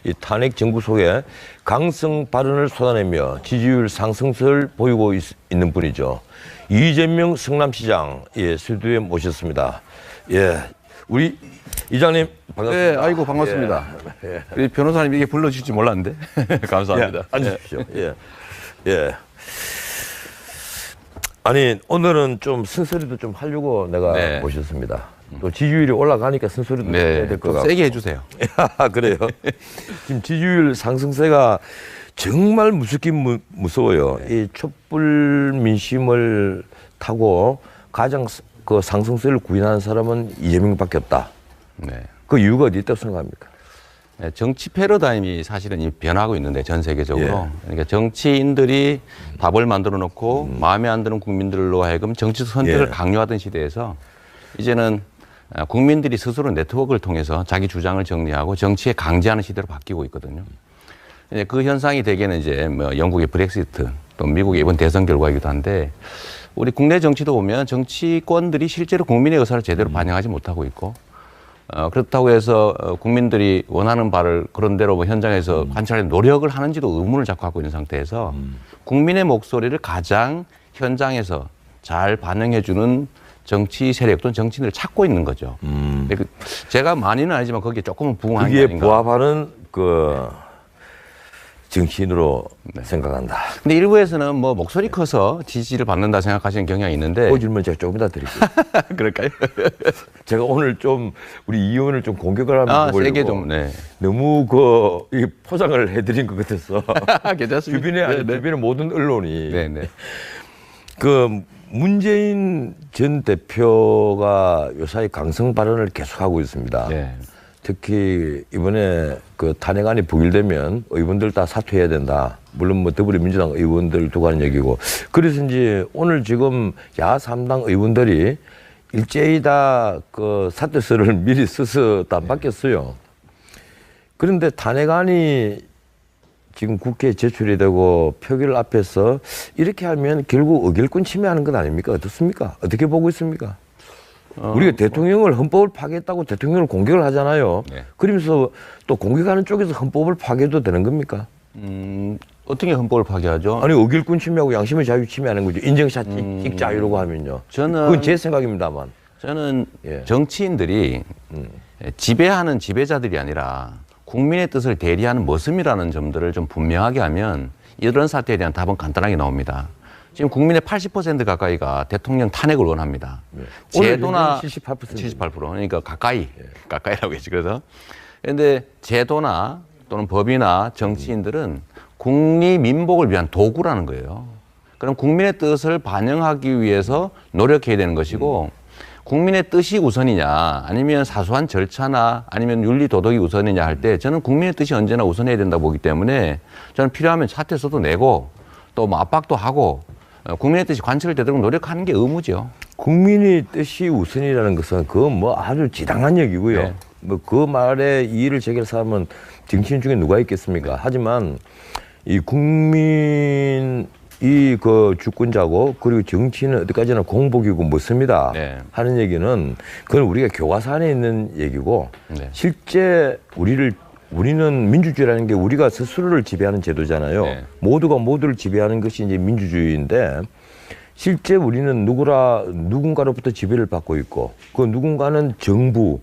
이 탄핵 정부 속에 강성 발언을 쏟아내며 지지율 상승세를 보이고 있는 분이죠. 이재명 성남시장 스튜디오에 모셨습니다. 예, 우리 이장님 반갑습니다. 네, 아이고 반갑습니다. 예. 우리 변호사님 이게 불러주실지 몰랐는데 감사합니다. 예, 앉으십시오. 예, 예. 아니 오늘은 좀 쓴소리도 좀 하려고 내가 모셨습니다. 또 지지율이 올라가니까 쓴소리도 해야 될 것 같고. 세게 해주세요. 그래요. 지금 지지율 상승세가 정말 무섭긴 무서워요. 이 촛불 민심을 타고 가장 그 상승세를 구인하는 사람은 이재명밖에 없다. 그 이유가 어디 있다고 생각합니까? 정치 패러다임이 사실은 이 변하고 있는데 전 세계적으로. 그러니까 정치인들이 답을 만들어 놓고 마음에 안 드는 국민들로 하여금 정치 선택을 강요하던 시대에서 이제는 국민들이 스스로 네트워크를 통해서 자기 주장을 정리하고 정치에 강제하는 시대로 바뀌고 있거든요. 그 현상이 대개는 이제 뭐 영국의 브렉시트 또 미국의 이번 대선 결과이기도 한데 우리 국내 정치도 보면 정치권들이 실제로 국민의 의사를 제대로 반영하지 못하고 있고 그렇다고 해서 국민들이 원하는 바를 그런 대로 뭐 현장에서 관찰해 노력을 하는지도 의문을 자꾸 갖고 있는 상태에서 국민의 목소리를 가장 현장에서 잘 반영해주는 정치 세력 또는 정치인을 찾고 있는 거죠. 제가 많이는 아니지만 거기에 조금은 부응한 게 아닌가. 그게 부합하는 그 정치인으로 생각한다. 근데 일부에서는 뭐 목소리 커서 지지를 받는다 생각하시는 경향이 있는데. 그 질문 제가 조금 이따 드릴게요. 그럴까요? 제가 오늘 좀 우리 이 의원을 좀 공격을 하면 세게 좀. 너무 이 포장을 해드린 것 같아서. 괜찮습니다. 주변의 모든 언론이 그 문재인 전 대표가 요사이 강성 발언을 계속하고 있습니다. 특히 이번에 그 탄핵안이 부결되면 의원들 다 사퇴해야 된다. 물론 뭐 더불어민주당 의원들 두고 하는 얘기고. 그래서 이제 오늘 지금 야 3당 의원들이 일제히 다 그 사퇴서를 미리 써서 다 바뀌었어요. 그런데 탄핵안이 지금 국회에 제출이 되고 표결 앞에서 이렇게 하면 결국 의결권 침해하는 것 아닙니까? 어떻습니까? 어떻게 보고 있습니까? 우리가 대통령을 헌법을 파괴했다고 대통령을 공격을 하잖아요. 그러면서 또 공격하는 쪽에서 헌법을 파괴해도 되는 겁니까? 어떻게 헌법을 파괴하죠? 아니 의결권 침해하고 양심의 자유 침해하는 거죠. 인정샷 찍자 이러고 하면요. 그건 제 생각입니다만. 저는 정치인들이 지배하는 지배자들이 아니라 국민의 뜻을 대리하는 모습이라는 점들을 좀 분명하게 하면 이런 사태에 대한 답은 간단하게 나옵니다. 지금 국민의 80% 가까이가 대통령 탄핵을 원합니다. 제도나 78% 그러니까 가까이라고 했지. 그래서 그런데 제도나 또는 법이나 정치인들은 국리 민복을 위한 도구라는 거예요. 그럼 국민의 뜻을 반영하기 위해서 노력해야 되는 것이고 국민의 뜻이 우선이냐 아니면 사소한 절차나 아니면 윤리 도덕이 우선이냐 할 때 저는 국민의 뜻이 언제나 우선해야 된다고 보기 때문에 저는 필요하면 사퇴서도 내고 또 뭐 압박도 하고 국민의 뜻이 관철을 되도록 노력하는 게 의무죠. 국민의 뜻이 우선이라는 것은 그건 뭐 아주 지당한 얘기고요. 뭐 그 말에 이의를 제기할 사람은 정치인 중에 누가 있겠습니까? 하지만 이 국민이 그 주권자고 그리고 정치는 어디까지나 공복이고 묻습니다. 하는 얘기는 그건 우리가 교과서 안에 있는 얘기고 실제 우리는 민주주의라는 게 우리가 스스로를 지배하는 제도잖아요. 모두가 모두를 지배하는 것이 이제 민주주의인데 실제 우리는 누군가로부터 지배를 받고 있고 그 누군가는 정부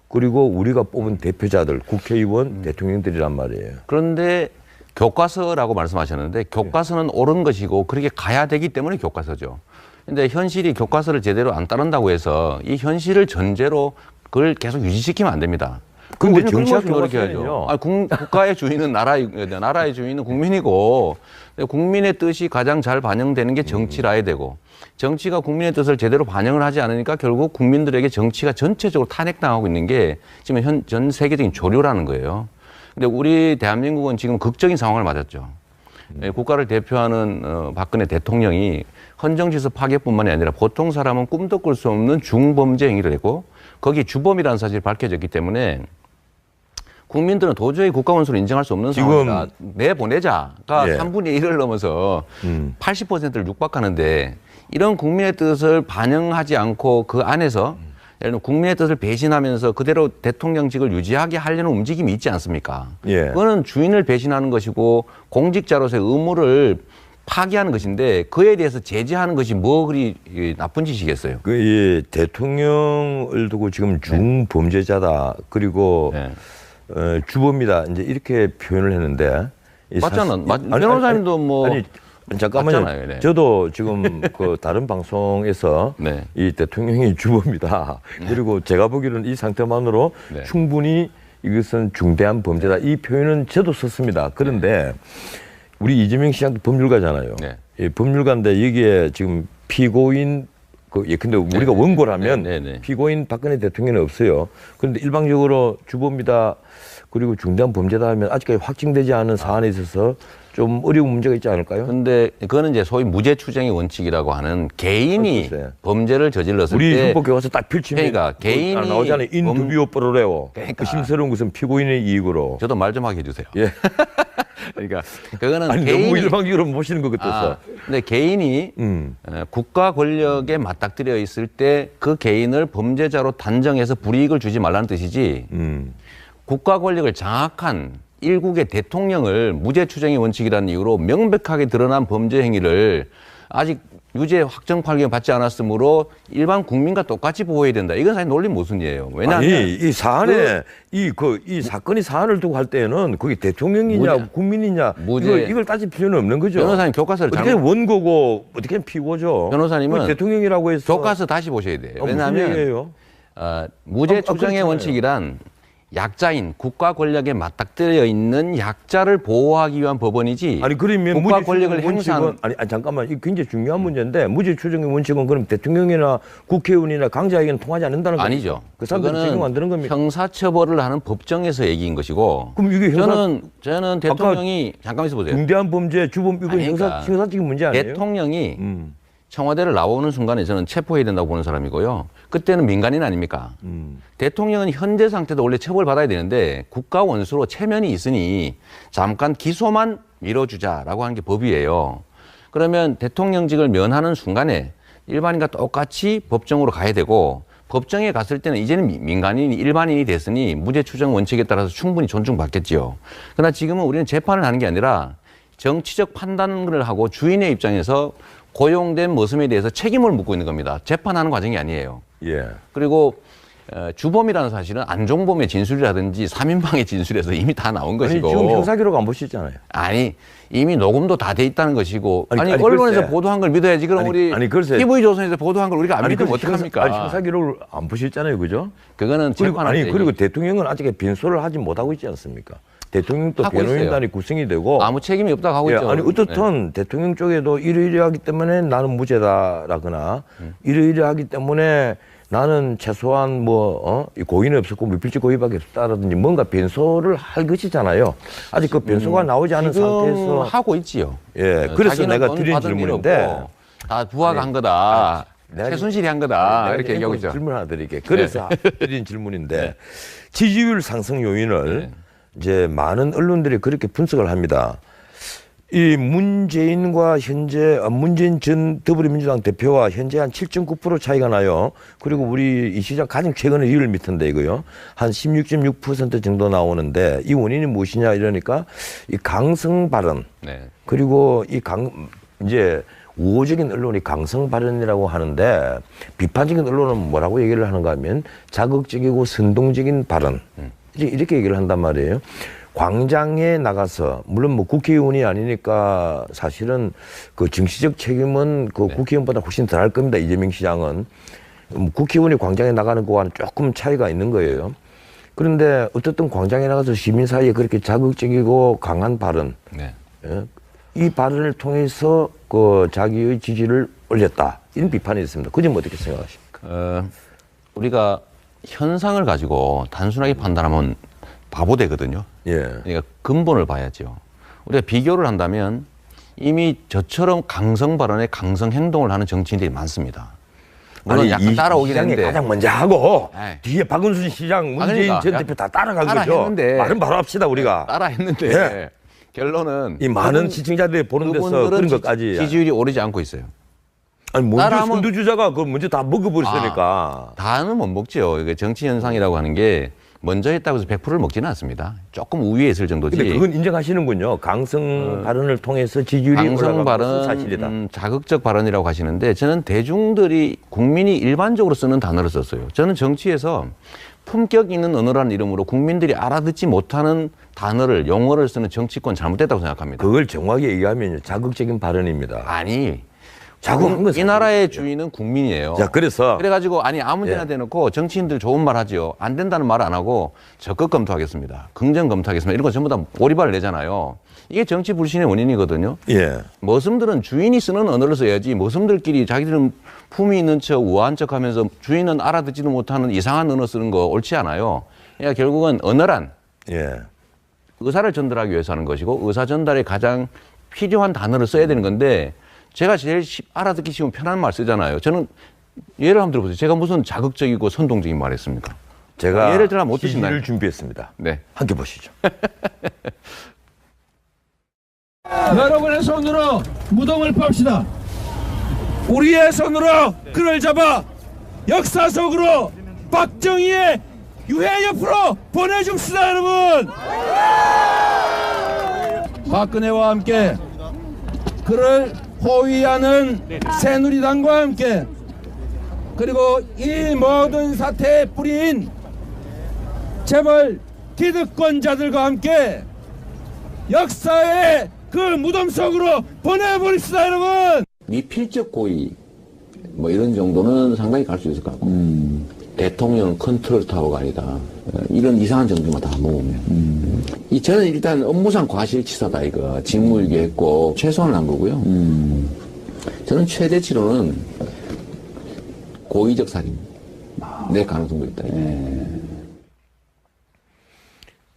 그리고 우리가 뽑은 대표자들, 국회의원, 대통령들이란 말이에요. 그런데 교과서라고 말씀하셨는데 교과서는 옳은 것이고 그렇게 가야 되기 때문에 교과서죠. 근데 현실이 교과서를 제대로 안 따른다고 해서 이 현실을 전제로 그걸 계속 유지시키면 안 됩니다. 근데 정치학 노력해야죠. 국가의 주인은 나라의 주인은 국민이고 국민의 뜻이 가장 잘 반영되는 게 정치라야 되고 정치가 국민의 뜻을 제대로 반영을 하지 않으니까 결국 국민들에게 정치가 전체적으로 탄핵당하고 있는 게 지금 전 세계적인 조류라는 거예요. 근데 우리 대한민국은 지금 극적인 상황을 맞았죠. 국가를 대표하는 박근혜 대통령이 헌정질서 파괴뿐만이 아니라 보통 사람은 꿈도 꿀 수 없는 중범죄 행위를 했고 거기에 주범이라는 사실이 밝혀졌기 때문에 국민들은 도저히 국가 원수를 인정할 수 없는 상황이다. 내보내자가 3분의 1을 넘어서 80%를 육박하는데 이런 국민의 뜻을 반영하지 않고 그 안에서 예를 들면 국민의 뜻을 배신하면서 그대로 대통령직을 유지하게 하려는 움직임이 있지 않습니까? 예. 그거는 주인을 배신하는 것이고 공직자로서의 의무를 파기하는 것인데 그에 대해서 제재하는 것이 뭐 그리 나쁜 짓이겠어요? 이 대통령을 두고 지금 중범죄자다 그리고 주범이다 이제 이렇게 표현을 했는데 맞잖아. 변호사님도 뭐 아니 잠깐만요. 맞잖아요. 네. 저도 지금 그 다른 방송에서 네. 이 대통령이 주범이다. 그리고 제가 보기로는 이 상태만으로 네. 충분히 이것은 중대한 범죄다. 이 표현은 저도 썼습니다. 그런데 우리 이재명 시장도 법률가잖아요. 네. 예, 법률가인데 여기에 지금 피고인 근데 우리가 원고라면 피고인 박근혜 대통령은 없어요. 그런데 일방적으로 주범이다 그리고 중대한 범죄다 하면 아직까지 확정되지 않은 사안에 있어서 좀 어려운 문제가 있지 않을까요? 근데 그거는 이제 소위 무죄 추정의 원칙이라고 하는 개인이 범죄를 저질렀을 우리 때 헌법에 와서 딱 펼치면 그러니까 개인이 나오잖아요. 인두비오 프로레오. 그러니까. 의심스러운 것은 피고인의 이익으로. 저도 말 좀 하게 해주세요. 예. 그러니까 그거는 아니 개인이 너무 일방적으로 보시는 것 같아서. 근데 개인이 국가 권력에 맞닥뜨려 있을 때 그 개인을 범죄자로 단정해서 불이익을 주지 말라는 뜻이지. 국가 권력을 장악한 일국의 대통령을 무죄 추정의 원칙이라는 이유로 명백하게 드러난 범죄 행위를 아직 유죄 확정 판결 받지 않았으므로 일반 국민과 똑같이 보호해야 된다. 이건 사실 논리 모순이에요. 왜냐하면 아니 이 사안에 이 사건이 사안을 두고 할 때는 그게 대통령이냐 국민이냐 이걸 따질 필요는 없는 거죠. 변호사님 교과서를 어떻게 원고고 어떻게 피고죠. 변호사님은 대통령이라고 해서 교과서 다시 보셔야 돼요. 왜냐하면 무죄 추정의 그렇잖아요. 원칙이란 약자인 국가 권력에 맞닥뜨려 있는 약자를 보호하기 위한 법원이지. 아니 그러면 국가 무죄 권력을 추정의 행사하는 원칙은 아니 잠깐만 이 굉장히 중요한 문제인데 무죄 추정의 원칙은 그럼 대통령이나 국회의원이나 강자에게는 통하지 않는다는 거죠. 아니죠. 그 사람들은 적용 안 되는 겁니까? 형사처벌을 하는 법정에서 얘기인 것이고. 그럼 이게 저는 대통령이 잠깐 있어 보세요. 중대한 범죄 주범 이건 그러니까 형사적인 문제 아니에요? 대통령이 청와대를 나오는 순간에 저는 체포해야 된다고 보는 사람이고요. 그때는 민간인 아닙니까? 대통령은 현재 상태도 원래 처벌받아야 되는데 국가 원수로 체면이 있으니 잠깐 기소만 미뤄주자라고 하는 게 법이에요. 그러면 대통령직을 면하는 순간에 일반인과 똑같이 법정으로 가야 되고 법정에 갔을 때는 이제는 민간인이 일반인이 됐으니 무죄 추정 원칙에 따라서 충분히 존중받겠지요. 그러나 지금은 우리는 재판을 하는 게 아니라 정치적 판단을 하고 주인의 입장에서 고용된 모습에 대해서 책임을 묻고 있는 겁니다. 재판하는 과정이 아니에요. 예. 그리고 주범이라는 사실은 안종범의 진술이라든지 3인방의 진술에서 이미 다 나온 것이고. 지금 형사기록 안 보시잖아요. 아니 이미 녹음도 다 돼 있다는 것이고. 아니 언론에서 글쎄. 보도한 걸 믿어야지. 그럼 우리 TV조선에서 보도한 걸 우리가 안 믿으면 어떡합니까? 형사기록을 안 보셨잖아요. 그죠? 그거는 재판할 때. 그리고 대통령은 아직 변소를 하지 못하고 있지 않습니까? 대통령도 변호인단이 구성이 되고 아무 책임이 없다고 하고 있죠. 아니 어떻든 대통령 쪽에도 이러이러하기 때문에 나는 무죄다라거나 이러이러하기 때문에 나는 최소한 고의는 없었고 무필지 고의밖에 없다라든지 뭔가 변소를 할 것이잖아요. 아직 그 변소가 나오지 않은 상태에서 하고 있지요. 예, 그래서 내가 드린 질문인데 다 부하가 한 거다. 최순실이 한 거다. 이렇게 얘기하고 있죠. 질문 하나 드릴게요. 그래서 드린 질문인데 지지율 상승 요인을 이제 많은 언론들이 그렇게 분석을 합니다. 이 문재인과 문재인 전 더불어민주당 대표와 현재 한 7.9% 차이가 나요. 그리고 우리 이 시장 가장 최근에 리얼 미터인데 이거요. 한 16.6% 정도 나오는데 이 원인이 무엇이냐 이러니까 이 강성 발언 그리고 이제 우호적인 언론이 강성 발언이라고 하는데 비판적인 언론은 뭐라고 얘기를 하는가 하면 자극적이고 선동적인 발언 이렇게 얘기를 한단 말이에요. 광장에 나가서 물론 국회의원이 아니니까 사실은 그 정치적 책임은 그 국회의원보다 훨씬 덜 할 겁니다. 이재명 시장은 국회의원이 광장에 나가는 거와는 조금 차이가 있는 거예요. 그런데 어쨌든 광장에 나가서 시민 사이에 그렇게 자극적이고 강한 발언, 이 발언을 통해서 그 자기의 지지를 올렸다 이런 비판이 있습니다. 그 점 어떻게 생각하십니까? 우리가 현상을 가지고 단순하게 판단하면 바보 되거든요. 그러니까 근본을 봐야죠. 우리가 비교를 한다면 이미 저처럼 강성 발언에 강성 행동을 하는 정치인들이 많습니다. 물론 약간 따라오긴 했는데 가장 먼저 하고 뒤에 박은순 시장, 문재인 전 대표 다 따라간 거죠. 말은 바로 합시다 우리가. 따라했는데 결론은 이 많은 시청자들이 보는 데서 그런 것까지 지지율이 오르지 않고 있어요. 아니 먼저 따라하면- 선두주자가 그걸 먼저 다 먹어버렸으니까. 다는 못 먹죠. 이게 정치 현상이라고 하는 게 먼저 했다고 해서 100%를 먹지는 않습니다. 조금 우위에 있을 정도지. 근데 그건 인정하시는군요. 강성 발언을 통해서 지지율이 강성 올라간 것은 발언, 사실이다. 자극적 발언이라고 하시는데 저는 대중들이 국민이 일반적으로 쓰는 단어를 썼어요. 저는 정치에서 품격 있는 언어라는 이름으로 국민들이 알아듣지 못하는 단어를 용어를 쓰는 정치권 잘못됐다고 생각합니다. 그걸 정확히 얘기하면 자극적인 발언입니다. 아니, 자극한 건 이 나라의 주인은 국민이에요. 자, 그래서 그래가지고 아니 아무 데나 예. 대놓고 정치인들 좋은 말 하지요. 안 된다는 말 안 하고 적극 검토하겠습니다. 긍정 검토하겠습니다. 이런 거 전부 다 오리발을 내잖아요. 이게 정치 불신의 원인이거든요. 예. 머슴들은 주인이 쓰는 언어를 써야지 머슴들끼리 자기들은 품위 있는 척 우아한 척 하면서 주인은 알아듣지도 못하는 이상한 언어 쓰는 거 옳지 않아요. 그러니까 결국은 언어란 예. 의사를 전달하기 위해서 하는 것이고 의사 전달에 가장 필요한 단어를 써야 되는 건데 제가 제일 알아듣기 쉬운 편한 말 쓰잖아요. 저는 예를 한번 들어보세요. 제가 무슨 자극적이고 선동적인 말 했습니까? 제가 예를 들어 못 드신다요. 지지를 준비했습니다. 네. 함께 보시죠. 여러분의 손으로 무덤을 팝시다. 우리의 손으로 그를 잡아 역사 속으로 박정희의 유해 옆으로 보내줍시다, 여러분. 박근혜와 함께 그를 호위하는 새누리당과 함께 그리고 이 모든 사태의 뿌리인 재벌 기득권자들과 함께 역사의 그 무덤 속으로 보내버립시다, 여러분. 미필적 고의 뭐 이런 정도는 상당히 갈 수 있을 것 같고 대통령 컨트롤 타워가 아니다 이런 이상한 정도만 다 모으면 이 저는 일단 업무상 과실치사다 이거 직무유기했고 최소한 한 거고요. 저는 최대치로는 고의적 살인 내 가능성도 있다.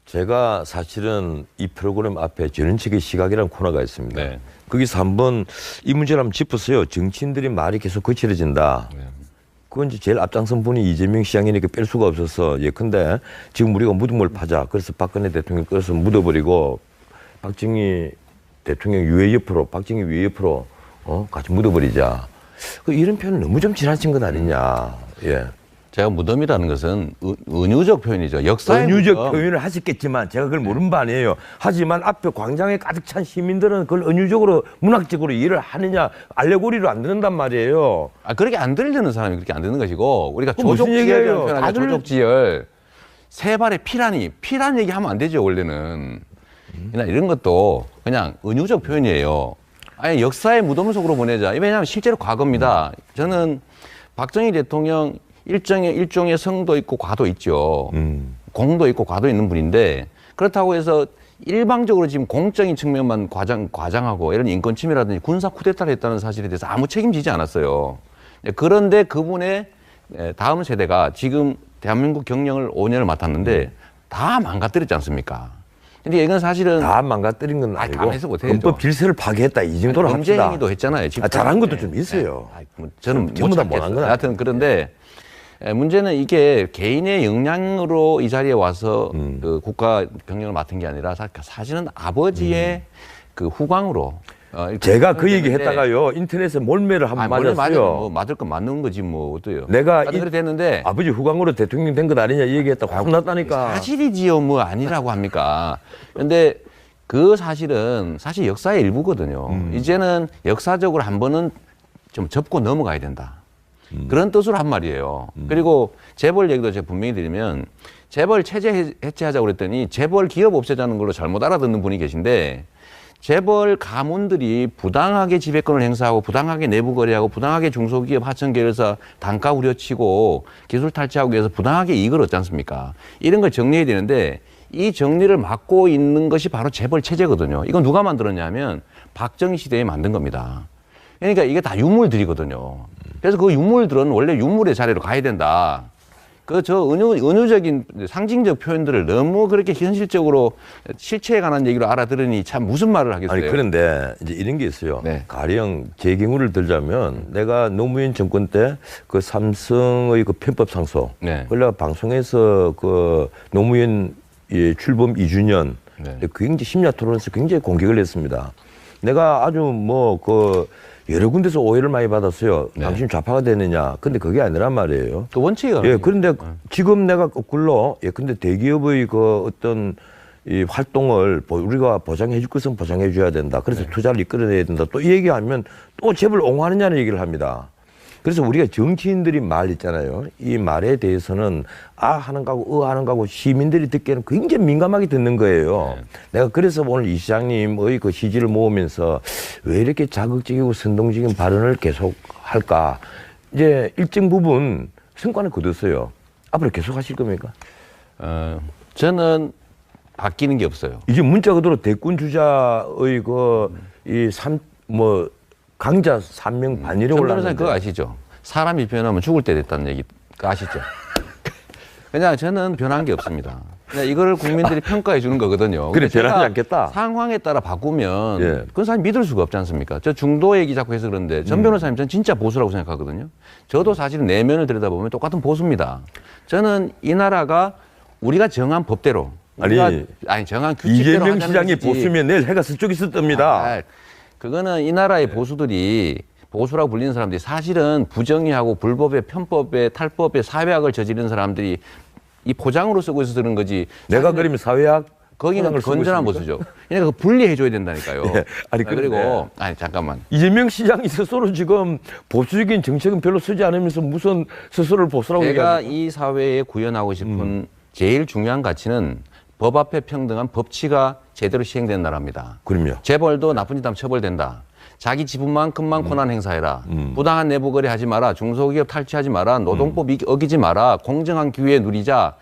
제가 사실은 이 프로그램 앞에 전원책의 시각이라는 코너가 있습니다. 네. 거기서 한번 이 문제를 한번 짚었어요. 정치인들이 말이 계속 거칠어진다. 그건 이제 제일 앞장선 분이 이재명 시장이니까 뺄 수가 없어서 예컨대 지금 우리가 무덤을 파자. 그래서 박근혜 대통령 끌어서 묻어버리고 박정희 대통령 유해 옆으로 박정희 유해 옆으로 같이 묻어버리자. 이런 표현은 너무 좀 지나친 것 아니냐. 예. 제가 무덤이라는 것은 은유적 표현이죠. 역사의 은유적 무덤. 표현을 하셨겠지만 제가 그걸 모르는 바 아니에요. 하지만 앞에 광장에 가득 찬 시민들은 그걸 은유적으로 문학적으로 이해를 하느냐 알레고리로 안 듣는단 말이에요. 그렇게 안 들리는 사람이 그렇게 안 듣는 것이고 우리가 그건 무슨 조족지혈이라는 얘기예요? 표현하죠. 다들- 조족지혈. 세 발의 피란 얘기하면 안 되죠 원래는. 그냥 이런 것도 그냥 은유적 표현이에요. 아니 역사의 무덤 속으로 보내자. 왜냐하면 실제로 과거입니다. 저는 박정희 대통령 일종의 성도 있고 과도 있죠. 공도 있고 과도 있는 분인데 그렇다고 해서 일방적으로 지금 공적인 측면만 과장하고 이런 인권 침해라든지 군사 쿠데타를 했다는 사실에 대해서 아무 책임지지 않았어요. 그런데 그분의 다음 세대가 지금 대한민국 경영을 5년을 맡았는데 다 망가뜨렸지 않습니까? 근데 이건 사실은 다 망가뜨린 건 아니, 아니고 다 해서 못해야죠. 헌법 질서를 파괴했다 이 정도로 합시다. 범죄행위도 했잖아요. 잘한 것도 좀 있어요. 저는 전부 못 다 찾겠어요. 못한 건 하여튼 그런데 문제는 이게 개인의 역량으로 이 자리에 와서 그 국가 경영을 맡은 게 아니라 사실은 아버지의 그 후광으로. 제가 그 얘기 했다가요 인터넷에 몰매를 한번 맞았어요. 뭐 맞을 건 맞는 거지 뭐 어때요? 내가 그래 됐는데 아버지 후광으로 대통령 된 것 아니냐 이 얘기했다고 혼났다니까. 사실이지요 뭐 아니라고 합니까? 그런데 그 사실은 사실 역사의 일부거든요. 이제는 역사적으로 한 번은 좀 접고 넘어가야 된다. 그런 뜻으로 한 말이에요. 그리고 재벌 얘기도 제가 분명히 드리면 재벌 체제 해체하자고 그랬더니 재벌 기업 없애자는 걸로 잘못 알아듣는 분이 계신데 재벌 가문들이 부당하게 지배권을 행사하고 부당하게 내부 거래하고 부당하게 중소기업 하청계열사 단가 우려치고 기술 탈취하고 해서 부당하게 이익을 얻지 않습니까? 이런 걸 정리해야 되는데 이 정리를 맡고 있는 것이 바로 재벌 체제거든요. 이건 누가 만들었냐면 박정희 시대에 만든 겁니다. 그러니까 이게 다 유물들이거든요. 그래서 그 유물들은 원래 유물의 자리로 가야 된다. 은유적인 상징적 표현들을 너무 그렇게 현실적으로 실체에 관한 얘기로 알아들으니 참 무슨 말을 하겠어요. 아니 그런데 이제 이런 게 있어요. 네. 가령 제 경우를 들자면 내가 노무현 정권 때 그 삼성의 그 편법 상소, 네. 그걸 내가 방송에서 그 노무현 출범 2주년 네. 굉장히 심야 토론에서 굉장히 공격을 했습니다. 내가 아주 뭐 그 여러 군데서 오해를 많이 받았어요. 네. 당신 좌파가 되느냐. 근데 그게 아니란 말이에요. 그 원칙이 예, 그런데 지금 내가 거꾸로, 예, 근데 대기업의 그 어떤 이 활동을 우리가 보장해 줄 것은 보장해 줘야 된다. 그래서 투자를 이끌어내야 된다. 또 이 얘기하면 또 재벌 옹호하느냐는 얘기를 합니다. 그래서 우리가 정치인들이 말 있잖아요. 이 말에 대해서는 아 하는 거고 하는 거고 시민들이 듣기에는 굉장히 민감하게 듣는 거예요. 내가 그래서 오늘 이 시장님의 그 시지를 모으면서 왜 이렇게 자극적이고 선동적인 발언을 계속 할까. 이제 일정 부분 성과는 거뒀어요. 앞으로 계속 하실 겁니까? 저는 바뀌는 게 없어요. 이제 문자 그대로 대권 주자의 강자 3명 반이라고 정 변호사님 올랐는데. 그거 아시죠? 사람이 변하면 죽을 때 됐다는 얘기 그거 아시죠? 그냥 저는 변한 게 없습니다. 그냥 이거를 국민들이 평가해 주는 거거든요. 그래, 근데 변하지 제가 않겠다. 상황에 따라 바꾸면 예. 그건 사실 믿을 수가 없지 않습니까? 저 중도 얘기 자꾸 해서 그런데 전 변호사님 전 진짜 보수라고 생각하거든요. 저도 사실은 내면을 들여다보면 똑같은 보수입니다. 저는 이 나라가 우리가 정한 법대로 정한 규칙대로 이재명 하자는 시장이 것이지. 보수면 내일 해가 서쪽에서 뜹니다. 그거는 이 나라의 보수들이 보수라고 불리는 사람들이 사실은 부정의하고 불법의 편법의 탈법의 사회악을 저지르는 사람들이 이 포장으로 쓰고 있어서 그런 거지. 내가 그러면 사회학 거기는 건전한 보수죠. 그러니까 그 분리해 줘야 된다니까요. 예. 아니, 그리고 잠깐만. 이재명 시장이 스스로 지금 보수적인 정책은 별로 쓰지 않으면서 무슨 스스로를 보수라고 제가 얘기하죠? 이 사회에 구현하고 싶은 제일 중요한 가치는 법 앞에 평등한 법치가 제대로 시행되는 나라입니다. 그럼요. 재벌도 나쁜 짓 하면 처벌된다. 자기 지분만큼만 권한 행사해라. 부당한 내부 거래 하지 마라. 중소기업 탈취하지 마라. 노동법 어기지 마라. 공정한 기회 누리자.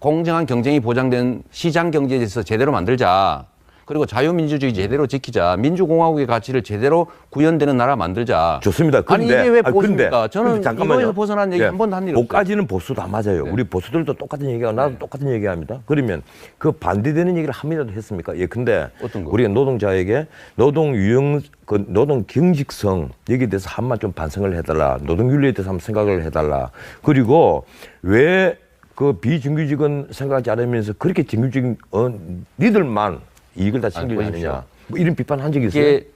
공정한 경쟁이 보장된 시장 경제에 대해서 제대로 만들자. 그리고 자유민주주의 제대로 지키자. 민주공화국의 가치를 제대로 구현되는 나라 만들자. 좋습니다. 아니 근데, 이게 왜 보수입니까? 저는 잠깐만요. 이거에서 벗어난 얘기 한 번도 한 일 없어요. 그까지는 보수 다 맞아요. 우리 보수들도 똑같은 얘기하고 나도 똑같은 얘기합니다. 그러면 그 반대되는 얘기를 함이라도 했습니까? 예, 근데 어떤 거? 우리가 노동자에게 노동 경직성 여기에 대해서 한번 좀 반성을 해달라. 노동윤리에 대해서 한번 생각을 해달라. 그리고 왜 그 비정규직은 생각하지 않으면서 그렇게 정규직 니들만 이익을 다 챙기려 하느냐. 뭐 이런 비판 한 적이 있어요? 이게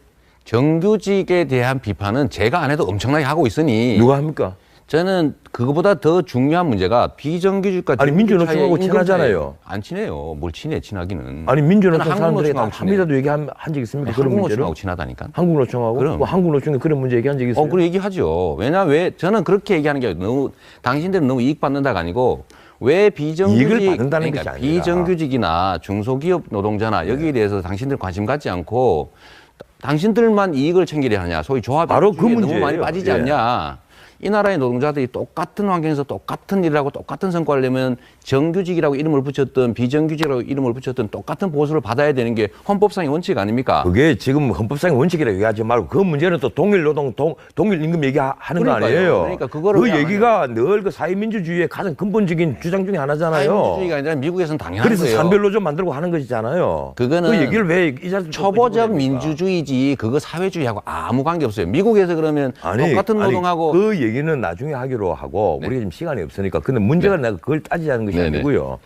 정규직에 대한 비판은 제가 안 해도 엄청나게 하고 있으니 누가 합니까? 저는 그거보다 더 중요한 문제가 비정규직과 아니, 민주노총하고 정규직 사이의 임금 친하잖아요. 차이. 안 친해요. 뭘 친해, 친하기는. 아니 민주노총 저는 사람들이 다 한국노총하고 친해요. 함이라도 얘기한 적 있습니까? 그런 문제를? 한국노총하고 친하다니까. 한국노총하고? 그럼. 뭐 한국노총에 그런 문제 얘기한 적 있어요? 그런 얘기하죠. 왜 저는 그렇게 얘기하는 게 너무 당신들은 너무 이익 받는다가 아니고 왜 비정규직 이익을 받는다는 것이 아니라. 비정규직이나 중소기업 노동자나 여기에 대해서 당신들 관심 갖지 않고 당신들만 이익을 챙기려 하냐. 소위 조합이 바로 그 너무 문제예요. 많이 빠지지 예. 않냐. 이 나라의 노동자들이 똑같은 환경에서 똑같은 일을 하고 똑같은 성과를 내면 정규직이라고 이름을 붙였던 비정규직이라고 이름을 붙였던 똑같은 보수를 받아야 되는 게 헌법상의 원칙 아닙니까? 그게 지금 헌법상의 원칙이라고 얘기하지 말고 그 문제는 또 동일 노동, 동일 임금 얘기하는 거 그러니까요. 아니에요? 그러니까 그거를 그 왜 안 얘기가 늘 그 사회민주주의의 가장 근본적인 주장 중에 하나잖아요. 사회민주주의가 아니라 미국에서는 당연한 그래서 거예요. 산별노조 만들고 하는 것이잖아요. 그거는 그 얘기를 왜 이 자리에서 초보적 민주주의지 그거 사회주의하고 아무 관계 없어요. 미국에서 그러면 똑같은 노동하고 그 얘기는 나중에 하기로 하고 네. 우리가 지금 시간이 없으니까. 근데 문제가 내가 그걸 따지자는 것이 네네. 아니고요.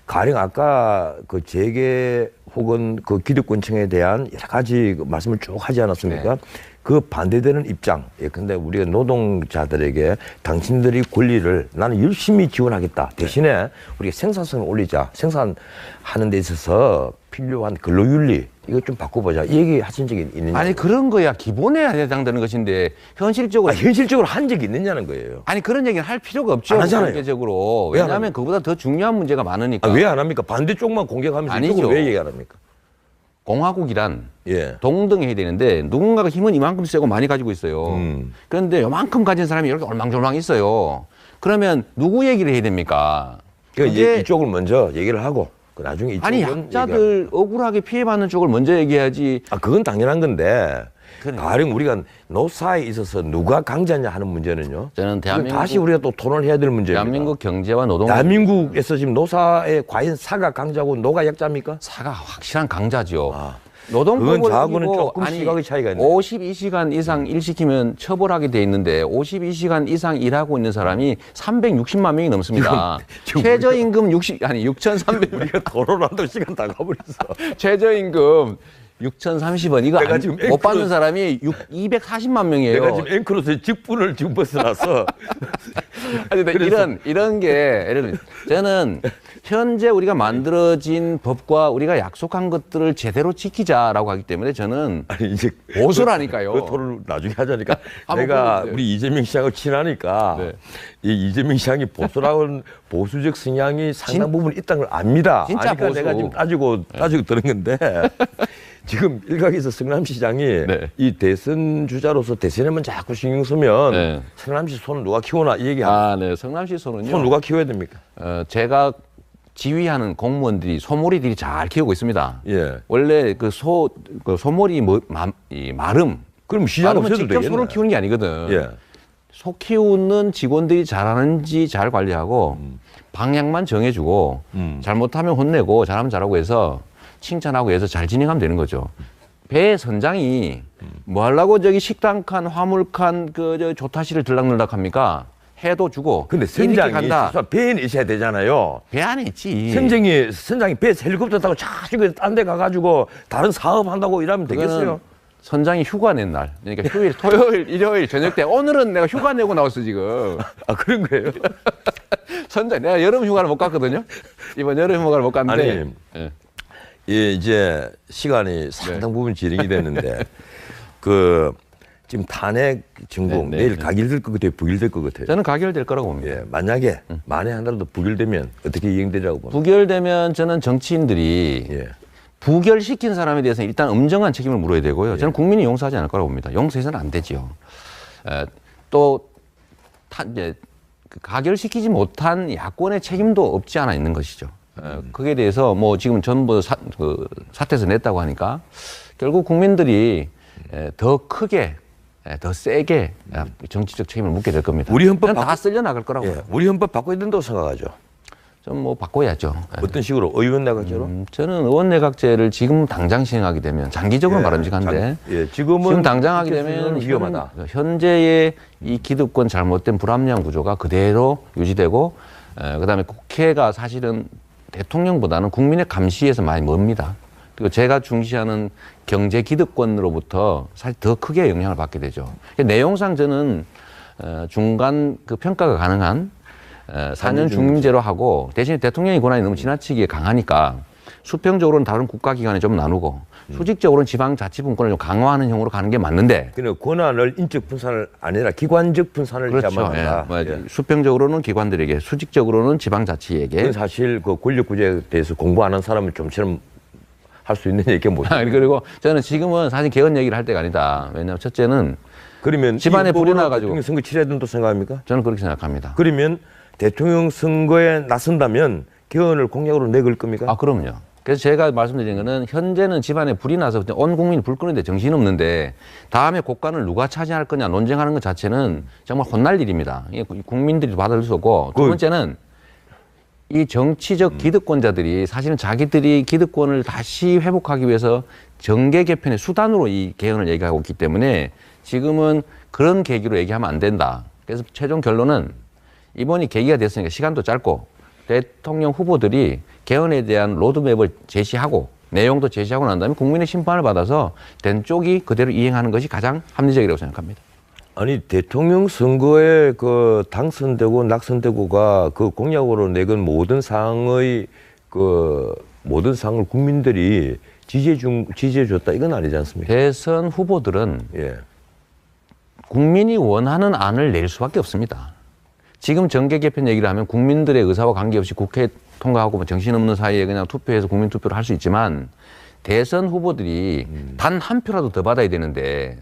가령 아까 그 재계 혹은 그 기득권층에 대한 여러 가지 그 말씀을 쭉 하지 않았습니까? 네. 그 반대되는 입장. 예, 근데 우리가 노동자들에게 당신들이 권리를 나는 열심히 지원하겠다. 대신에 우리가 생산성을 올리자. 생산하는 데 있어서 필요한 근로윤리 이거 좀 바꿔보자. 이 얘기 하신 적이 있느냐? 아니 그런 거야 기본에 해당되는 것인데 현실적으로 현실적으로 한 적이 있느냐는 거예요. 아니 그런 얘기를 할 필요가 없죠. 안 하잖아요. 공개적으로. 왜안 왜냐하면 합니까? 그보다 더 중요한 문제가 많으니까. 왜 안 합니까? 반대쪽만 공격하면서 아니죠. 이쪽을 왜 얘기 안 합니까? 공화국이란 예. 동등해야 되는데 누군가가 힘은 이만큼 세고 많이 가지고 있어요. 그런데 이만큼 가진 사람이 이렇게 얼망졸망 있어요. 그러면 누구 얘기를 해야 됩니까? 그러니까 그게 이쪽을 먼저 얘기를 하고 그 나중에 이쪽은 아니 약자들 억울하게 피해받는 쪽을 먼저 얘기해야지. 그건 당연한 건데 그러니까. 가령 우리가 노사에 있어서 누가 강자냐 하는 문제는요. 저는 이건 대한민국 다시 우리가 또 토론을 해야 될 문제입니다. 대한민국 경제와 노동 대한민국에서 지금 노사에 과연 사가 강자고 노가 약자입니까? 사가 확실한 강자죠. 그건 노동법을 저하고는 어기고 조금 아니, 시각의 차이가 있네. 52시간 이상 일 시키면 처벌하게 돼 있는데 52시간 이상 일하고 있는 사람이 360만 명이 넘습니다. 지금 최저임금 6,300 우리가 토론한다고 시간 다 가버렸어. 최저임금 6,030원 이거 내가 지금 못 받는 사람이 240만 명이에요. 내가 지금 앵커로서의 직분을 지금 벗어나서 이런 게 예를 들면 저는 현재 우리가 만들어진 법과 우리가 약속한 것들을 제대로 지키자라고 하기 때문에 저는 아니 이제 보수라니까요. 그 토론을 나중에 하자니까 한번 내가 보여주세요. 우리 이재명 시장하고 친하니까 네. 이 이재명 시장이 보수라고 보수적 성향이 상당 부분 있다는 걸 압니다. 진짜 아니까 보수. 내가 지금 따지고 들은 건데 지금 일각에서 성남시장이 네. 이 대선 주자로서 대선에만 자꾸 신경 쓰면 네. 성남시 손 누가 키우나 이 얘기합니다. 네. 성남시 소는요. 손 누가 키워야 됩니까? 제가 지휘하는 공무원들이 소몰이들이 잘 키우고 있습니다. 예. 원래 그 소몰이 마름. 그럼 시장 마름은 없애도 직접 되겠네. 소를 키우는 게 아니거든. 예. 소 키우는 직원들이 잘하는지 잘 관리하고 방향만 정해주고 잘못하면 혼내고 잘하면 잘하고 해서 칭찬하고 해서 잘 진행하면 되는 거죠. 배 선장이 뭐 하려고 저기 식당 칸, 화물 칸, 저 조타실을 들락날락 합니까? 해도 주고. 근데 이렇게 선장이 간다. 배에 있어야 되잖아요. 배 안에 있지. 선장이 배에서 헬리콥터 타고 차시고 딴 데 가가지고 다른 사업 한다고 일하면 되겠어요? 선장이 휴가 낸 날. 그러니까 휴일, 토요일, 일요일 저녁 때 오늘은 내가 휴가 내고 나왔어 지금. 아 그런 거예요? 선장 내가 여름 휴가를 못 갔거든요. 이번 여름 휴가를 못 갔는데. 아니, 예. 예, 이제 시간이 상당 부분 진행이 됐는데 그 지금 탄핵 전공 네, 내일 네. 가결될 것 같아요? 부결될 것 같아요? 저는 가결될 거라고 봅니다. 예, 만약에 만에 하나라도 부결되면 어떻게 이행되라고 봅니까? 부결되면 저는 정치인들이 예. 부결시킨 사람에 대해서는 일단 엄정한 책임을 물어야 되고요. 저는 국민이 용서하지 않을 거라고 봅니다. 용서해서는 안 되지요. 또 이제 그 가결시키지 못한 야권의 책임도 없지 않아 있는 것이죠. 그에 대해서 뭐 지금 전부 사퇴해서 냈다고 하니까 결국 국민들이 더 크게 더 세게 정치적 책임을 묻게 될 겁니다. 우리 헌법 다 쓸려 나갈 거라고. 예, 우리 헌법 바꿔야 된다고 생각하죠. 좀 뭐 바꿔야죠. 어떤 식으로 의원 내각제로? 저는 의원 내각제를 지금 당장 시행하게 되면 장기적으로 예, 바람직한데 지금은 지금 당장 하게 되면 위험하다. 현재의 이 기득권 잘못된 불합리한 구조가 그대로 유지되고 그다음에 국회가 사실은 대통령보다는 국민의 감시에서 많이 멉니다. 그리고 제가 중시하는 경제 기득권으로부터 사실 더 크게 영향을 받게 되죠. 내용상 저는 중간 그 평가가 가능한 4년 중임제로 하고 대신에 대통령의 권한이 너무 지나치게 강하니까 수평적으로는 다른 국가기관에 좀 나누고 수직적으로는 지방자치분권을 좀 강화하는 형으로 가는 게 맞는데 그냥 권한을 인적 분산을 아니라 기관적 분산을 그렇죠. 해야만 한다. 예. 수평적으로는 기관들에게 수직적으로는 지방자치에게 그건 사실 그 권력 구조에 대해서 공부 안 한 사람은 좀처럼 할 수 있는 얘기 못. 그리고 저는 지금은 사실 개헌 얘기를 할 때가 아니다. 왜냐하면 첫째는 그러면 집안에 불이 나가지고 대통령 선거 치러야 된다고 생각합니까? 저는 그렇게 생각합니다. 그러면 대통령 선거에 나선다면 개헌을 공약으로 내걸 겁니까? 아, 그럼요. 그래서 제가 말씀드린 거는 현재는 집안에 불이 나서 온 국민이 불 끄는데 정신없는데 다음에 국간을 누가 차지할 거냐 논쟁하는 것 자체는 정말 혼날 일입니다. 이게 국민들이 받을 수 없고 두 번째는 이 정치적 기득권자들이 사실은 자기들이 기득권을 다시 회복하기 위해서 정계 개편의 수단으로 이 개헌을 얘기하고 있기 때문에 지금은 그런 계기로 얘기하면 안 된다. 그래서 최종 결론은 이번이 계기가 됐으니까 시간도 짧고 대통령 후보들이 개헌에 대한 로드맵을 제시하고 내용도 제시하고 난 다음에 국민의 심판을 받아서 된 쪽이 그대로 이행하는 것이 가장 합리적이라고 생각합니다. 아니 대통령 선거에 그 당선되고 낙선되고가 그 공약으로 내건 모든 사항의 그 모든 사항을 국민들이 지지해 줬다 이건 아니지 않습니까? 대선 후보들은 예. 국민이 원하는 안을 낼 수밖에 없습니다. 지금 정계 개편 얘기를 하면 국민들의 의사와 관계없이 국회 통과하고 뭐 정신없는 사이에 그냥 투표해서 국민 투표를 할 수 있지만 대선 후보들이 단 한 표라도 더 받아야 되는데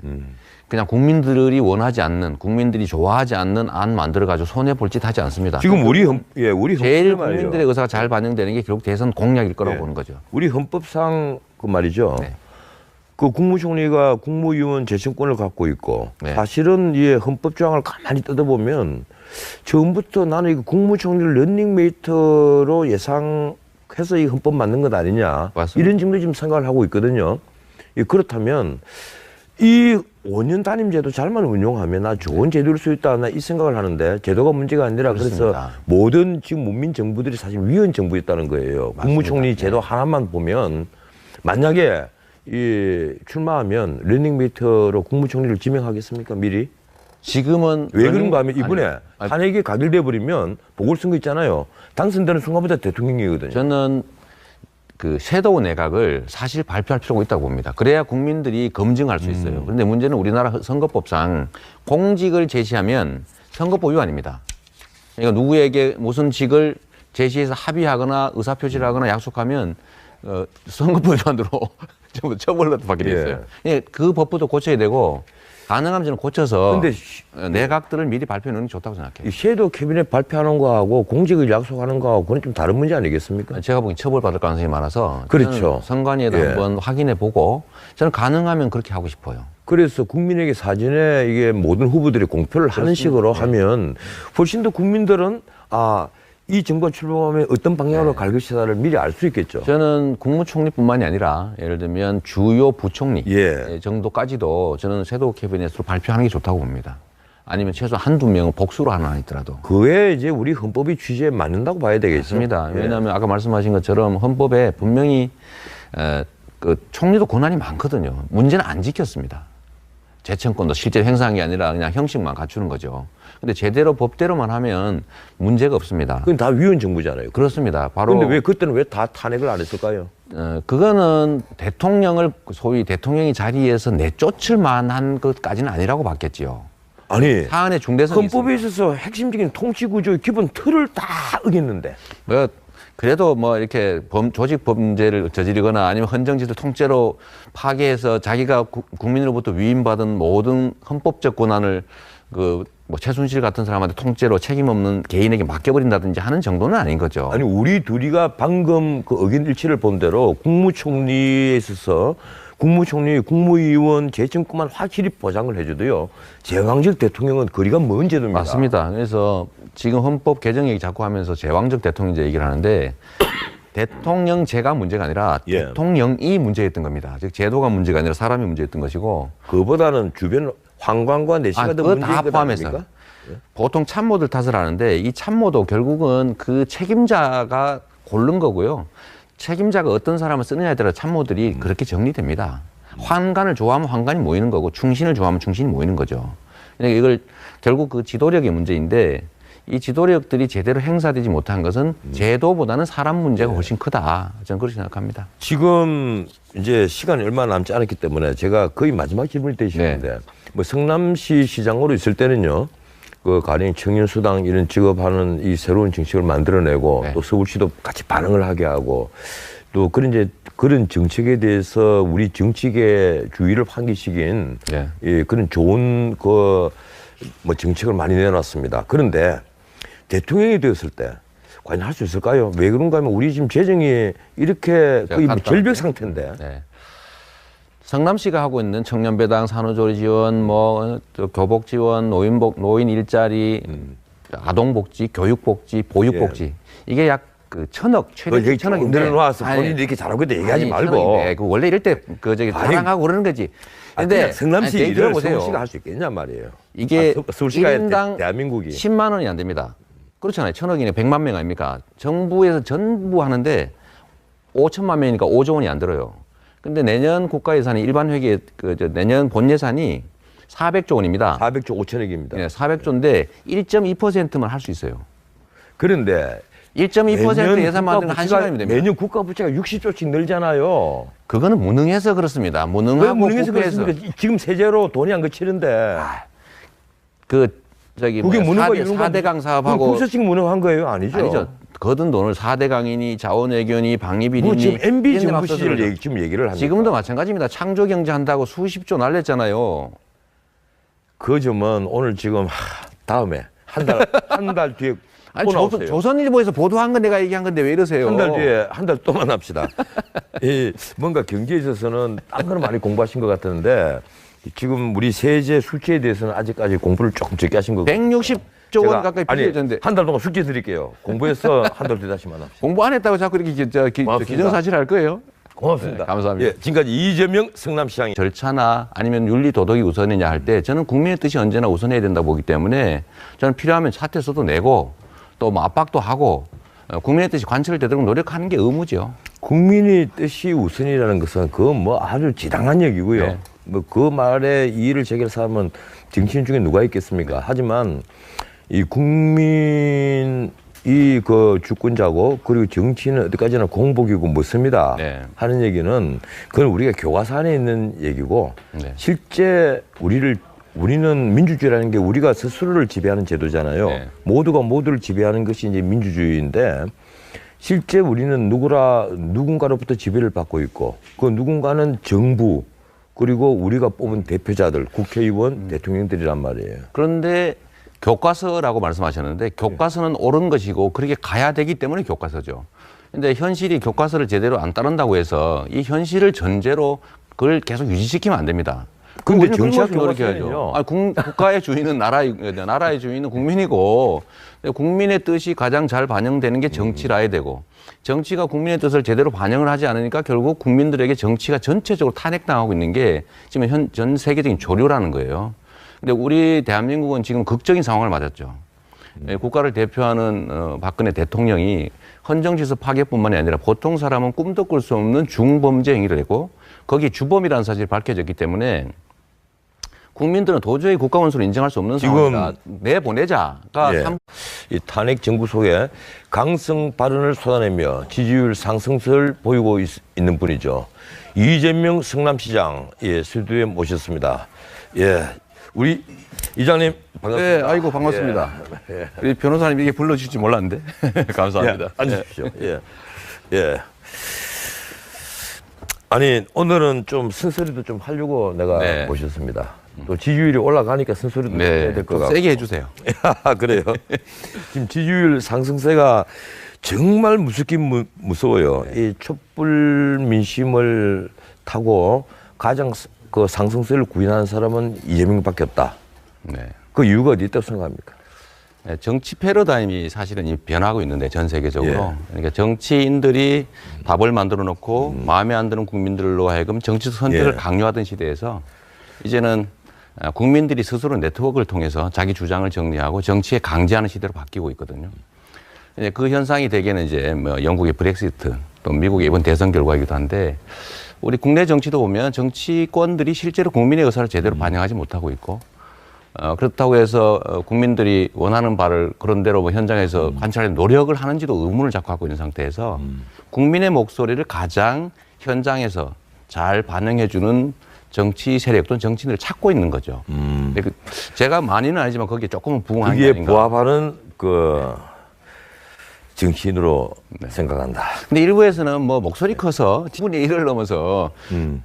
그냥 국민들이 원하지 않는 국민들이 좋아하지 않는 안 만들어가지고 손해 볼 짓 하지 않습니다. 지금 우리 제일 헌법에 국민들의 말이죠. 의사가 잘 반영되는 게 결국 대선 공약일 거라고 예. 보는 거죠. 우리 헌법상 그 말이죠. 네. 그 국무총리가 국무위원 재청권을 갖고 있고 네. 사실은 이 헌법 조항을 가만히 뜯어보면 처음부터 나는 이 국무총리를 런닝메이트로 예상해서 이 헌법 만든 것 아니냐 맞습니다. 이런 정도 지금 생각을 하고 있거든요. 그렇다면 이 5년 단임제도 잘만 운용하면 나 좋은 제도일 수 있다 나 이 생각을 하는데 제도가 문제가 아니라 그렇습니다. 그래서 모든 지금 문민 정부들이 사실 위헌 정부였다는 거예요. 맞습니다. 국무총리 제도 네. 하나만 보면 만약에 이 출마하면 러닝메이트로 국무총리를 지명하겠습니까? 미리? 지금은 왜 그런가 하면 이번에 아니, 탄핵이 가결돼 버리면 보궐선거 있잖아요. 당선되는 순간부터 대통령이거든요. 저는 그 섀도우 내각을 사실 발표할 필요가 있다고 봅니다. 그래야 국민들이 검증할 수 있어요. 그런데 문제는 우리나라 선거법상 공직을 제시하면 선거법 위반입니다. 그러니까 누구에게 무슨 직을 제시해서 합의하거나 의사표시를 하거나 약속하면 선거법 위반으로 전부 처벌을 받게 돼 있어요. 예. 그 법부터 고쳐야 되고 가능하면 저는 고쳐서 근데 내각들을 미리 발표해 놓는 게 좋다고 생각해요. 이 섀도우 캐비넷 발표하는 거하고 공직을 약속하는 거하고 그건 좀 다른 문제 아니겠습니까? 제가 보기엔 처벌받을 가능성이 많아서 그렇죠. 선관위에다 예. 한번 확인해 보고 저는 가능하면 그렇게 하고 싶어요. 그래서 국민에게 사전에 이게 모든 후보들이 공표를 하는 식으로 하면 훨씬 더 국민들은 이 정권 출범하면 어떤 방향으로 갈 것이다를 미리 알 수 있겠죠. 저는 국무총리뿐만이 아니라 예를 들면 주요 부총리 정도까지도 저는 섀도우 캐비넷으로 발표하는 게 좋다고 봅니다. 아니면 최소 한두 명은 복수로 하나 있더라도. 그게 이제 우리 헌법이 취지에 맞는다고 봐야 되겠죠. 맞습니다. 왜냐하면 아까 말씀하신 것처럼 헌법에 분명히 그 총리도 권한이 많거든요. 문제는 안 지켰습니다. 재청권도 실제로 행사한 게 아니라 그냥 형식만 갖추는 거죠. 근데 제대로 법대로만 하면 문제가 없습니다. 그건 다 위원 정부잖아요. 그렇습니다. 바로. 그런데 왜 그때는 왜 다 탄핵을 안 했을까요? 그거는 대통령을 소위 대통령이 자리에서 내쫓을 만한 것까지는 아니라고 봤겠지요. 아니, 사안의 중대성이 헌법에 있어서 핵심적인 통치 구조의 기본 틀을 다 어겼는데. 그래도 뭐 이렇게 조직 범죄를 저지르거나 아니면 헌정질을 통째로 파괴해서 자기가 국민으로부터 위임받은 모든 헌법적 권한을 뭐 최순실 같은 사람한테 통째로 책임 없는 개인에게 맡겨버린다든지 하는 정도는 아닌 거죠. 아니, 우리 둘이가 방금 그 의견 일치를 본 대로 국무총리에 있어서 국무총리, 국무위원 재청권만 확실히 보장을 해줘도요. 제왕적 대통령은 거리가 먼 제도입니다. 맞습니다. 그래서 지금 헌법 개정 얘기 자꾸 하면서 제왕적 대통령제 얘기를 하는데 대통령제가 문제가 아니라 대통령이 문제였던 겁니다. 즉 제도가 문제가 아니라 사람이 문제였던 것이고 그보다는 주변 환관과 내시가 더 문제인 다 것 포함해서 아닙니까? 보통 참모들 탓을 하는데 이 참모도 결국은 그 책임자가 고른 거고요. 책임자가 어떤 사람을 쓰느냐에 따라 참모들이 그렇게 정리됩니다. 환관을 좋아하면 환관이 모이는 거고 충신을 좋아하면 충신이 모이는 거죠. 그러니까 이걸 결국 그 지도력의 문제인데 이 지도력들이 제대로 행사되지 못한 것은 제도보다는 사람 문제가 훨씬 크다. 저는 그렇게 생각합니다. 지금 이제 시간이 얼마 남지 않았기 때문에 제가 거의 마지막 질문이 되시는데 뭐 성남시 시장으로 있을 때는요. 그 가령 청년수당 이런 직업하는 이 새로운 정책을 만들어내고 또 서울시도 같이 반응을 하게 하고 또 그런 정책에 대해서 우리 정치계 주의를 환기시킨 그런 좋은 뭐 정책을 많이 내놨습니다. 그런데 대통령이 되었을 때 과연 할 수 있을까요? 왜 그런가 하면 우리 지금 재정이 이렇게 거의 절벽 상태인데. 성남시가 하고 있는 청년배당, 산후조리 지원, 뭐 교복 지원, 노인 일자리, 아동복지, 교육복지, 보육복지 이게 약 그 최대 1,000억인데 늘어놓아서 본인이 이렇게 잘하고 있다 얘기하지 말고. 원래 이럴 때 자랑하고 그러는 거지. 근데 성남시 일을 들어보세요. 서울시가 할 수 있겠냐 말이에요. 이게 서울시가 1인당 대한민국이 10만 원이 안 됩니다. 그렇잖아요. 1,000억이네 100만 명 아닙니까? 정부에서 전부 하는데 5천만 명이니까 5조 원이 안 들어요. 근데 내년 국가 예산이 일반 회계 내년 본 예산이 400조 원입니다. 400조 5천억입니다. 네, 400조인데 1.2%만 할 수 있어요. 그런데 1.2% 예산 만드는 1시간이면 됩니다. 매년 국가 부채가 60조씩 늘잖아요. 그거는 무능해서 그렇습니다. 무능하고 무능해서 그렇습니까? 지금 세제로 돈이 안 그치는데. 그게 뭐 4대강 사업하고 국세청 무능한 거예요? 아니죠. 거둔 돈을 4대강이니 자원외교니 방위비리니 지금 MB 정부 시절 지금 얘기를 합니다. 지금도 마찬가지입니다. 창조경제 한다고 수십조 날렸잖아요. 그 점은 오늘 지금 다음에 한 달 뒤에 아니, 조선일보에서 보도한 건 내가 얘기한 건데 왜 이러세요? 한 달 뒤에 한 달 동안 합시다. 뭔가 경제에 있어서는 딴 거는 많이 공부하신 것 같은데 지금 우리 세제 수치에 대해서는 아직까지 공부를 조금 적게 하신 것 같아요. 160조 원 가까이 필요했는데 한 달 동안 숙제 드릴게요. 공부해서 한 달 뒤에 다시 만납시다. 공부 안 했다고 자꾸 이렇게 기정사실 할 거예요? 고맙습니다. 네, 감사합니다. 지금까지 이재명 성남시장이 절차나 아니면 윤리 도덕이 우선이냐 할 때 저는 국민의 뜻이 언제나 우선해야 된다고 보기 때문에 저는 필요하면 사퇴서도 내고 또 뭐 압박도 하고 국민의 뜻이 관철되도록 노력하는 게 의무죠. 국민의 뜻이 우선이라는 것은 그건 뭐 아주 지당한 얘기고요. 네. 뭐 그 말에 이의를 제기할 사람은 정치인 중에 누가 있겠습니까? 하지만 이 국민이 그 주권자고 그리고 정치는 어디까지나 공복이고 묻습니다. 네. 하는 얘기는 그건 우리가 교과서 안에 있는 얘기고 네. 실제 우리는 민주주의라는 게 우리가 스스로를 지배하는 제도잖아요. 네. 모두가 모두를 지배하는 것이 이제 민주주의인데 실제 우리는 누군가로부터 지배를 받고 있고 그 누군가는 정부 그리고 우리가 뽑은 대표자들, 국회의원, 대통령들이란 말이에요. 그런데 교과서라고 말씀하셨는데 교과서는 옳은 것이고 그렇게 가야 되기 때문에 교과서죠. 근데 현실이 교과서를 제대로 안 따른다고 해서 이 현실을 전제로 그걸 계속 유지시키면 안 됩니다. 근데 우리는 정치학 그런 것을 노력해야죠. 교과서는요. 국가의 주인은 나라의 주인은 국민이고 국민의 뜻이 가장 잘 반영되는 게 정치라 해야 되고 정치가 국민의 뜻을 제대로 반영을 하지 않으니까 결국 국민들에게 정치가 전체적으로 탄핵당하고 있는 게 지금 전 세계적인 조류라는 거예요. 근데 우리 대한민국은 지금 극적인 상황을 맞았죠. 국가를 대표하는 박근혜 대통령이 헌정질서 파괴뿐만이 아니라 보통 사람은 꿈도 꿀 수 없는 중범죄 행위를 했고 거기에 주범이라는 사실이 밝혀졌기 때문에 국민들은 도저히 국가 원수를 인정할 수 없는 상황이다. 내보내자가 예. 이 탄핵 정부 속에 강성 발언을 쏟아내며 지지율 상승세를 보이고 있는 분이죠. 이재명 성남시장 스튜디오에 모셨습니다. 예, 우리 이장님 반갑습니다. 네, 아이고 반갑습니다. 예. 우리 변호사님 이게 불러주실지 몰랐는데 감사합니다. 예, 앉으십시오. 예. 예. 아니 오늘은 좀 쓴소리도 좀 하려고 내가 네. 모셨습니다. 또 지지율이 올라가니까 쓴소리도 좀 해야 될 것 좀 같고. 세게 해주세요. 그래요. 지금 지지율 상승세가 정말 무섭긴 무서워요. 이 촛불 민심을 타고 가장 그 상승세를 구인하는 사람은 이재명밖에 없다. 네. 그 이유가 어디 있다고 생각합니까? 네, 정치 패러다임이 사실은 이미 변하고 있는데 전 세계적으로 예. 그러니까 정치인들이 답을 만들어 놓고 마음에 안 드는 국민들로 하여금 정치 선택을 예. 강요하던 시대에서 이제는 국민들이 스스로 네트워크를 통해서 자기 주장을 정리하고 정치에 강제하는 시대로 바뀌고 있거든요. 이제 그 현상이 대개는 이제 뭐 영국의 브렉시트 또 미국의 이번 대선 결과이기도 한데 우리 국내 정치도 보면 정치권들이 실제로 국민의 의사를 제대로 반영하지 못하고 있고 그렇다고 해서 국민들이 원하는 바를 그런 대로 뭐 현장에서 관찰하는 노력을 하는지도 의문을 자꾸 갖고 있는 상태에서 국민의 목소리를 가장 현장에서 잘 반영해주는 정치 세력 또는 정치인들을 찾고 있는 거죠. 제가 많이는 아니지만 거기에 조금은 부응한 게 그게 아닌가. 부합하는 그 정치인으로 생각한다. 근데 일부에서는 뭐 목소리 커서 10분의 1을 넘어서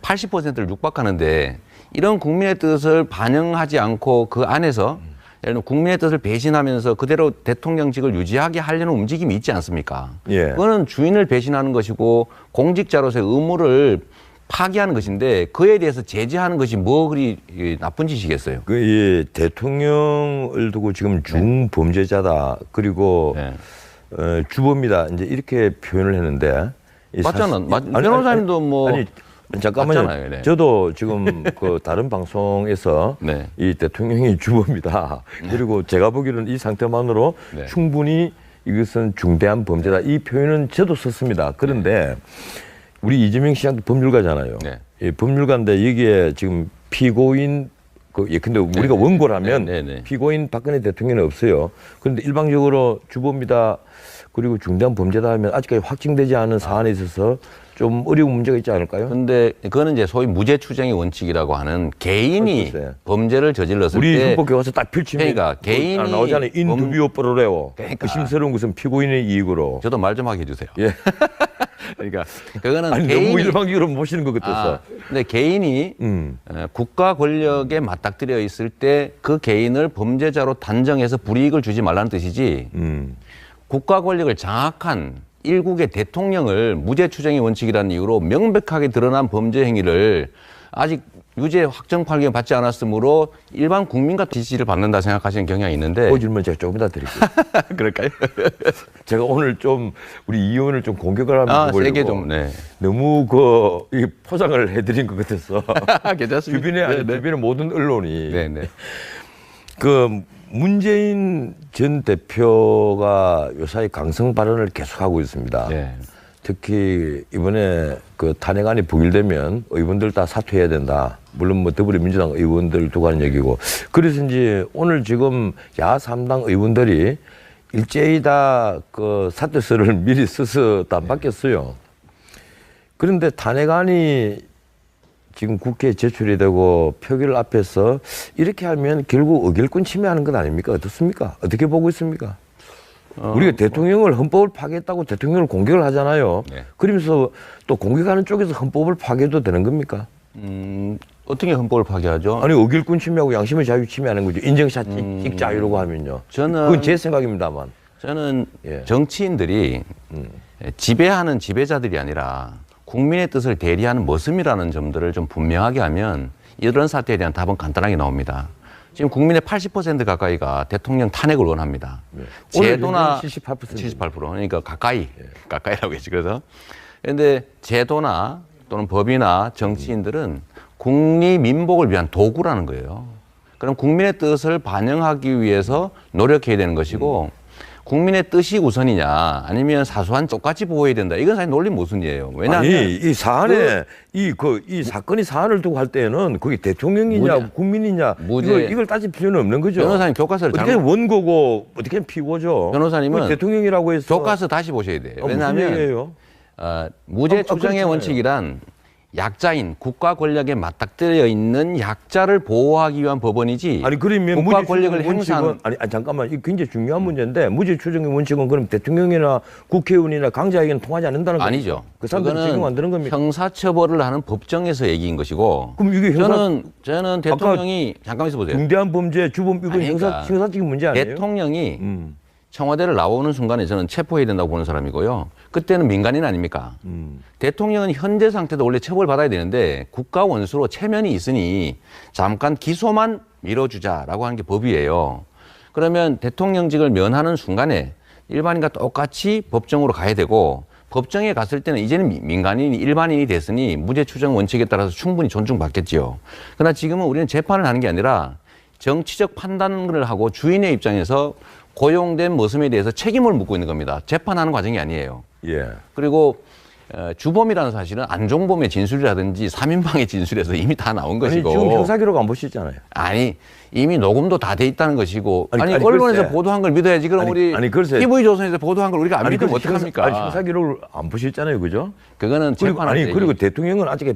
80%를 육박하는데 이런 국민의 뜻을 반영하지 않고 그 안에서 예를 들면 국민의 뜻을 배신하면서 그대로 대통령직을 유지하게 하려는 움직임이 있지 않습니까? 예. 그거는 주인을 배신하는 것이고 공직자로서의 의무를 파기하는 것인데 그에 대해서 제재하는 것이 뭐 그리 나쁜 짓이겠어요? 이 대통령을 두고 지금 중범죄자다 그리고 네. 주범이다 이제 이렇게 표현을 했는데 맞잖아. 변호사님도 뭐 아니 잠깐만요. 맞잖아요. 네. 저도 지금 그 다른 방송에서 네. 이 대통령이 주범이다. 그리고 제가 보기로는 이 상태만으로 네. 충분히 이것은 중대한 범죄다. 이 표현은 저도 썼습니다. 그런데 우리 이재명 시장도 법률가잖아요. 네. 이 법률가인데 여기에 지금 피고인 근데 우리가 원고라면 피고인 박근혜 대통령은 없어요. 그런데 일방적으로 주범이다 그리고 중대한 범죄다 하면 아직까지 확정되지 않은 사안에 있어서 좀 어려운 문제가 있지 않을까요? 근데 그거는 이제 소위 무죄 추정의 원칙이라고 하는 개인이 글쎄. 범죄를 저질렀을 우리 때 헌법 교과서 딱 펼치면 그러니까 개인이 나오잖아요. 인두비오 프로레오. 그러니까. 의심스러운 것은 피고인의 이익으로. 저도 말 좀 하게 해주세요. 예. 그러니까 그거는 아니 개인이 너무 일방적으로 모시는 것 같아서. 근데 개인이 국가 권력에 맞닥뜨려 있을 때 그 개인을 범죄자로 단정해서 불이익을 주지 말라는 뜻이지. 국가 권력을 장악한 일국의 대통령을 무죄 추정의 원칙이라는 이유로 명백하게 드러난 범죄 행위를 아직 유죄 확정 판결 받지 않았으므로 일반 국민과 지지를 받는다 생각하시는 경향이 있는데 그 질문 제가 조금 더 드릴게요. 그럴까요? 제가 오늘 좀 우리 이 의원을 좀 공격을 하면 해보려고 세게 좀 너무 이 포장을 해드린 것 같아서 괜찮습니다. 주변의 모든 언론이 네네. 그 문재인 전 대표가 요사이 강성 발언을 계속하고 있습니다. 네. 특히 이번에 그 탄핵안이 부결되면 의원들 다 사퇴해야 된다. 물론 뭐 더불어민주당 의원들 두고 하는 얘기고. 그래서 이제 오늘 지금 야 3당 의원들이 일제히 다 그 사퇴서를 미리 써서 다 바뀌었어요. 그런데 탄핵안이 지금 국회에 제출이 되고 표결 앞에서 이렇게 하면 결국 의결권 침해하는 것 아닙니까? 어떻습니까? 어떻게 보고 있습니까? 우리가 대통령을 헌법을 파괴했다고 대통령을 공격을 하잖아요. 네. 그러면서 또 공격하는 쪽에서 헌법을 파괴해도 되는 겁니까? 어떻게 헌법을 파괴하죠? 아니 의결권 침해하고 양심의 자유 침해하는 거죠. 인정샷 찍자 이러고 하면요. 그건 제 생각입니다만. 저는 예. 정치인들이 지배하는 지배자들이 아니라 국민의 뜻을 대리하는 모습이라는 점들을 좀 분명하게 하면 이런 사태에 대한 답은 간단하게 나옵니다. 지금 국민의 80% 가까이가 대통령 탄핵을 원합니다. 네. 제도나 78%. 78% 그러니까 가까이라고 했지. 그래서 그런데 제도나 또는 법이나 정치인들은 국리 민복을 위한 도구라는 거예요. 그럼 국민의 뜻을 반영하기 위해서 노력해야 되는 것이고 국민의 뜻이 우선이냐 아니면 사소한 똑같이 보호해야 된다. 이건 사실 논리 모순이에요. 왜냐하면 아니 이 사안에 이 사건이 사안을 두고 할 때는 그게 대통령이냐 국민이냐 이걸 따질 필요는 없는 거죠. 변호사님 교과서를 어떻게 원고고 어떻게 피고죠. 변호사님은 대통령이라고 해서 교과서 다시 보셔야 돼요. 왜냐하면 얘기예요? 무죄 추정의 그렇잖아요. 원칙이란 약자인 국가 권력에 맞닥뜨려 있는 약자를 보호하기 위한 법원이지. 아니 그러면 국가 무죄 권력을 추정의 행사하는 원칙은 아니 잠깐만 이게 굉장히 중요한 문제인데 무죄 추정의 원칙은 그럼 대통령이나 국회의원이나 강자에게는 통하지 않는다는 거죠? 아니죠. 그 사람들은 적용 안 되는 겁니까? 형사처벌을 하는 법정에서 얘기인 것이고. 그럼 이게 저는 대통령이 잠깐 있어 보세요. 중대한 범죄 주범 이건 그러니까 형사적인 문제 아니에요? 대통령이 청와대를 나오는 순간에 저는 체포해야 된다고 보는 사람이고요. 그때는 민간인 아닙니까? 대통령은 현재 상태도 원래 처벌받아야 되는데 국가 원수로 체면이 있으니 잠깐 기소만 미뤄주자라고 하는 게 법이에요. 그러면 대통령직을 면하는 순간에 일반인과 똑같이 법정으로 가야 되고 법정에 갔을 때는 이제는 민간인이 일반인이 됐으니 무죄 추정 원칙에 따라서 충분히 존중받겠지요. 그러나 지금은 우리는 재판을 하는 게 아니라 정치적 판단을 하고 주인의 입장에서 고용된 모습에 대해서 책임을 묻고 있는 겁니다. 재판하는 과정이 아니에요. 예. 그리고 주범이라는 사실은 안종범의 진술이라든지 3인방의 진술에서 이미 다 나온 것이고. 아니, 지금 형사기록 안 보시잖아요. 아니 이미 녹음도 다 돼 있다는 것이고. 아니 언론에서 글쎄. 보도한 걸 믿어야지. 그럼 우리 글쎄. TV조선에서 보도한 걸 우리가 안 믿으면 어떡합니까? 형사기록을 안 보셨잖아요, 그죠? 그거는 재판할 때 그리고 대통령은 아직